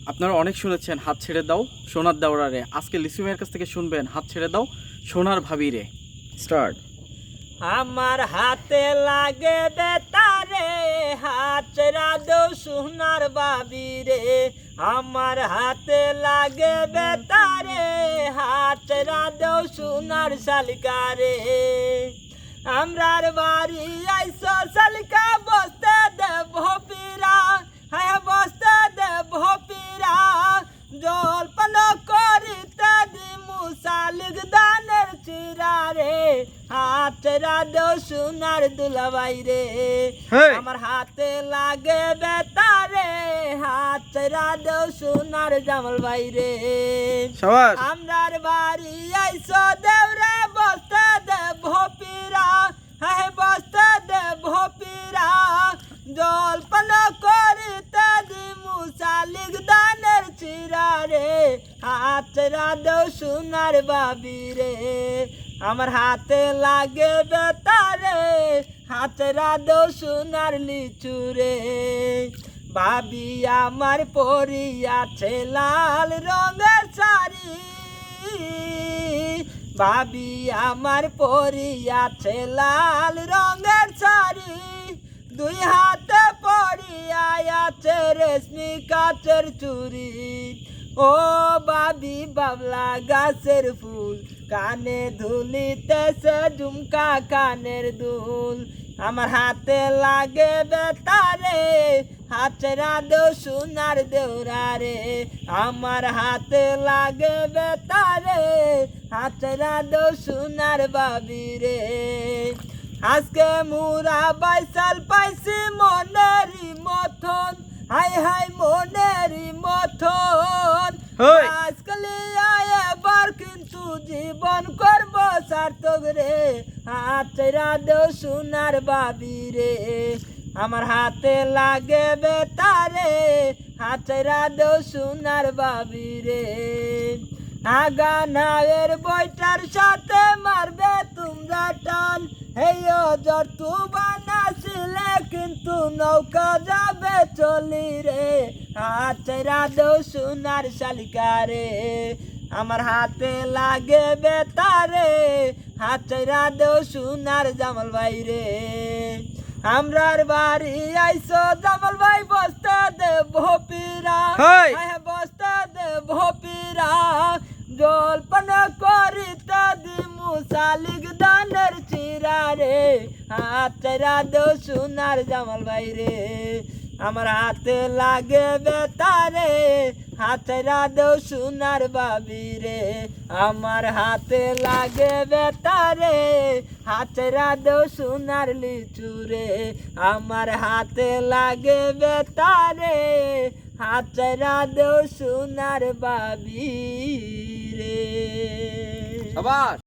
আপনারা অনেক শুনেছেন হাত ছেড়ে দাও সোনার দাওরারে। আজকে লিসু ভাইয়ের কাছ থেকে শুনবেন হাত ছেড়ে দাও সোনার ভাবিরে। স্টার্ট। আমার হাতে লাগে বেতারে, হাত ছেড়া দাও সোনার বাবি রে। আমার হাতে লাগে বেতারে, হাত ছেড়া দাও সোনার শালিকা রে। আমরার বাড়ি আইসো শালিকা বসতে দেব পীরা, হ্যাঁ বসতে দেব পীরা। জলপান করিতে দিমু শালিক দানের চিরা রে। হাত ছেড়া দাও সোনার দুলাভাই রে। আমার হাতে লাগে বেতারে, হাত ছেড়া দাও সোনার জামাল ভাই রে। আমরার বাড়ি আইসো দেওরে বসতে দেব পীরা, হ্যাঁ বসতে দেব পীরা। জলপান করিতে দিমু শালিক দানের চিরা রে। হাত ছেড়া দাও সোনার বাবি রে। আমার হাতে লাগে বেতারে, হাত ছেড়া দাও সোনার লিচু রে। ভাবি আমার পরিয়াছে লাল রঙের শাড়ি, ভাবি আমার পরিয়াছে লাল রঙের শাড়ি। দুই হাতে পরিয়াছে রেশমি কাচের চুড়ি। ও বাবি বাবলা গাছের ফুল, কানে ধুলিতেছে ঝুমকা কানের দুল। আমার হাতে লাগে বেতারে, হাত ছেড়া দাও সোনার দেওরা রে। আমার হাতে লাগে বেতারে, হাত ছেড়া দাও সোনার বাবি রে। আজকে মুরা বাইসাল পাইছি মনেরই মতন, হাই হাই মনেরই মতন। আজকালি এবার কিন্তু জীবন করব সার্থক রে। হাত ছেড়া দাও সোনার বাবি রে। আমার হাতে লাগে বেতারে, হাত ছেড়া দাও সোনার বাবি রে। আগা নায়ের বইটার সাথে মারবে তোমরা টান, হেই অজর তু বানাছিলে কিন্তু নৌকা যাবে চলি রে। হাত ছেড়া দাও সোনার শালিকা রে। আমার হাতে লাগে বেতারে, হাত ছেড়া দাও সোনার জামাল ভাই রে। আমরার বাড়ি আইসো জামাল ভাই বসতে দেব পীরা, হ্যাঁ বসতে দেব পীরা। জলপান করিতে দিমু শালিক দানের চিরা রে। হাত ছেড়া দাও সোনার জামাল ভাই রে। আমার হাতে লাগে বেতারে, হাত ছেড়া দাও সোনার বাবি রে। আমার হাতে লাগে বেতারে, হাত ছেড়া দাও সোনার লিচু রে। আমার হাতে লাগে বেতারে, হাত ছেড়া দাও সোনার বাবি রে।